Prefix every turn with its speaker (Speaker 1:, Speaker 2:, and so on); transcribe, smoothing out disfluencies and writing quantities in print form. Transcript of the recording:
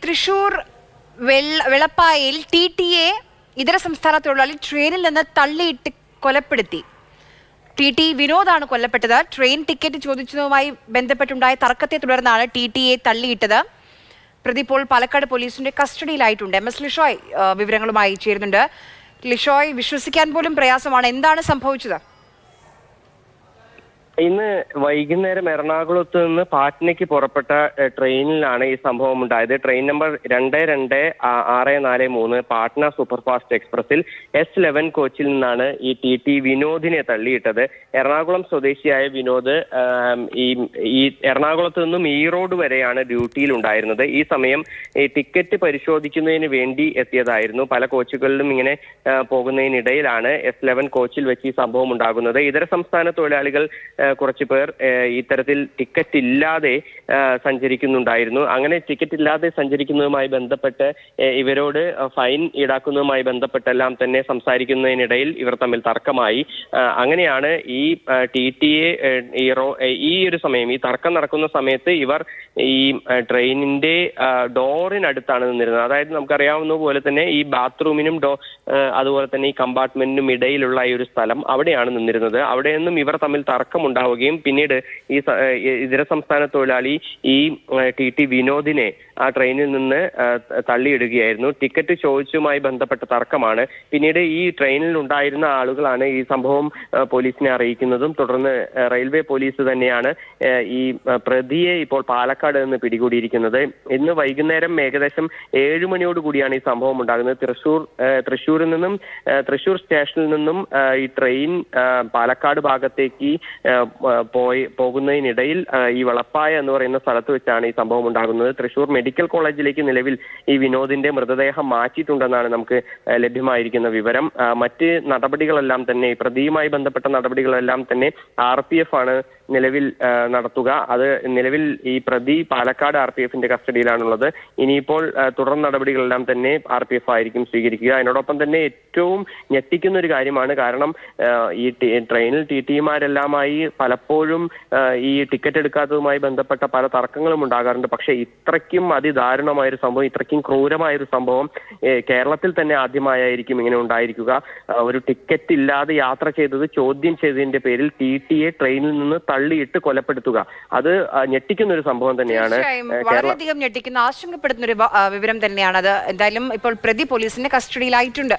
Speaker 1: Thrissur വെളപ്പായിൽ TTA ഇതര സംസ്ഥാന തൊഴിലാളി ട്രെയിനിൽ നിന്ന് തള്ളിയിട്ട് കൊലപ്പെടുത്തി. TT വിനോദാണ് കൊല്ലപ്പെട്ടത്. ട്രെയിൻ ടിക്കറ്റ് ചോദിച്ചതുമായി ബന്ധപ്പെട്ടുണ്ടായ തർക്കത്തെ തുടർന്നാണ് TTA തള്ളിയിട്ടത്. പ്രതി ഇപ്പോൾ പാലക്കാട് പോലീസിന്റെ കസ്റ്റഡിയിലായിട്ടുണ്ട്. MS ലിഷോയ് വിവരങ്ങളുമായി ചേരുന്നുണ്ട്. ലിഷോയ്, വിശ്വസിക്കാൻ പോലും പ്രയാസമാണ്. എന്താണ് സംഭവിച്ചത്?
Speaker 2: ഇന്ന് വൈകുന്നേരം എറണാകുളത്ത് നിന്ന് പാറ്റ്നയ്ക്ക് പുറപ്പെട്ട ട്രെയിനിലാണ് ഈ സംഭവം ഉണ്ടായത്. ട്രെയിൻ നമ്പർ 226643 പാട്ന സൂപ്പർഫാസ്റ്റ് എക്സ്പ്രസിൽ S11 കോച്ചിൽ നിന്നാണ് ഈ TT വിനോദിനെ തള്ളിയിട്ടത്. എറണാകുളം സ്വദേശിയായ വിനോദ് ഈ എറണാകുളത്ത് നിന്നും ഈറോഡ് വരെയാണ് ഡ്യൂട്ടിയിൽ ഉണ്ടായിരുന്നത്. ഈ സമയം ഈ ടിക്കറ്റ് പരിശോധിക്കുന്നതിന് വേണ്ടി എത്തിയതായിരുന്നു. പല കോച്ചുകളിലും ഇങ്ങനെ പോകുന്നതിനിടയിലാണ് S11 കോച്ചിൽ വെച്ച് ഈ സംഭവം ഉണ്ടാകുന്നത്. ഇതര സംസ്ഥാന തൊഴിലാളികൾ കുറച്ചു പേർ ഇത്തരത്തിൽ ടിക്കറ്റ് ഇല്ലാതെ സഞ്ചരിക്കുന്നുണ്ടായിരുന്നു. അങ്ങനെ ടിക്കറ്റ് ഇല്ലാതെ സഞ്ചരിക്കുന്നതുമായി ബന്ധപ്പെട്ട് ഇവരോട് ഫൈൻ ഈടാക്കുന്നതുമായി ബന്ധപ്പെട്ടെല്ലാം തന്നെ സംസാരിക്കുന്നതിനിടയിൽ ഇവർ തമ്മിൽ തർക്കമായി. അങ്ങനെയാണ് ഈ TTA ഈ ഒരു സമയം ഈ തർക്കം നടക്കുന്ന സമയത്ത് ഇവർ ഈ ട്രെയിനിന്റെ ഡോറിനടുത്താണ് നിന്നിരുന്നത്. അതായത് നമുക്കറിയാവുന്ന പോലെ തന്നെ ഈ ബാത്റൂമിനും അതുപോലെ തന്നെ ഈ കമ്പാർട്ട്മെന്റിനും ഇടയിലുള്ള ഈ ഒരു സ്ഥലം അവിടെയാണ് നിന്നിരുന്നത്. അവിടെ നിന്നും ഇവർ തമ്മിൽ തർക്കമുണ്ടാവുകയും പിന്നീട് ഈ ഇതര സംസ്ഥാന തൊഴിലാളി ഈ TT വിനോദിനെ ആ ട്രെയിനിൽ നിന്ന് തള്ളിയിടുകയായിരുന്നു. ടിക്കറ്റ് ചോദിച്ചുമായി ബന്ധപ്പെട്ട തർക്കമാണ്. പിന്നീട് ഈ ട്രെയിനിൽ ഉണ്ടായിരുന്ന ആളുകളാണ് ഈ സംഭവം പോലീസിനെ അറിയിക്കുന്നതും തുടർന്ന് റെയിൽവേ പോലീസ് തന്നെയാണ് ഈ പ്രതിയെ ഇപ്പോൾ പാലക്കാട് നിന്ന് പിടികൂടിയിരിക്കുന്നത്. ഇന്ന് വൈകുന്നേരം ഏകദേശം 7 മണിയോടുകൂടിയാണ് ഈ സംഭവം ഉണ്ടാകുന്നത്. തൃശ്ശൂരിൽ നിന്നും തൃശ്ശൂർ സ്റ്റേഷനിൽ നിന്നും ഈ ട്രെയിൻ പാലക്കാട് ഭാഗത്തേക്ക് പോകുന്നതിനിടയിൽ ഈ വളപ്പായ എന്ന് പറയുന്ന സ്ഥലത്ത് വെച്ചാണ് ഈ സംഭവം ഉണ്ടാകുന്നത്. തൃശ്ശൂർ മെഡിക്കൽ കോളേജിലേക്ക് നിലവിൽ ഈ വിനോദിന്റെ മൃതദേഹം മാറ്റിയിട്ടുണ്ടെന്നാണ് നമുക്ക് ലഭ്യമായിരിക്കുന്ന വിവരം. മറ്റ് നടപടികളെല്ലാം തന്നെ പ്രതിയുമായി ബന്ധപ്പെട്ട നടപടികളെല്ലാം തന്നെ RPF ആണ് നിലവിൽ നടത്തുക. അത് നിലവിൽ ഈ പ്രതി പാലക്കാട് RPFന്റെ കസ്റ്റഡിയിലാണുള്ളത്. ഇനിയിപ്പോൾ തുടർ നടപടികളെല്ലാം തന്നെ RPF ആയിരിക്കും സ്വീകരിക്കുക. അതിനോടൊപ്പം തന്നെ ഏറ്റവും ഞെട്ടിക്കുന്ന ഒരു കാര്യമാണ്. കാരണം ഈ ട്രെയിനിൽ TTമാരെല്ലാമായി പലപ്പോഴും ഈ ടിക്കറ്റ് എടുക്കാത്തതുമായി ബന്ധപ്പെട്ട പല തർക്കങ്ങളും ഉണ്ടാകാറുണ്ട്. പക്ഷേ ഇത്രയ്ക്കും അതിദാരുണമായൊരു സംഭവം, ഇത്രയ്ക്കും ക്രൂരമായൊരു സംഭവം കേരളത്തിൽ തന്നെ ആദ്യമായിരിക്കും ഇങ്ങനെ ഉണ്ടായിരിക്കുക. ഒരു ടിക്കറ്റ് ഇല്ലാതെ യാത്ര ചെയ്തത് ചോദ്യം ചെയ്തതിന്റെ പേരിൽ TTയെ ട്രെയിനിൽ നിന്ന് തള്ളിയിട്ട് കൊലപ്പെടുത്തുക, അത് ഞെട്ടിക്കുന്ന ഒരു സംഭവം തന്നെയാണ്.
Speaker 1: വളരെയധികം ഞെട്ടിക്കുന്ന, ആശങ്കപ്പെടുത്തുന്ന ഒരു വിവരം തന്നെയാണ് അത്. എന്തായാലും ഇപ്പോൾ പ്രതി പോലീസിന്റെ കസ്റ്റഡിയിലായിട്ടുണ്ട്.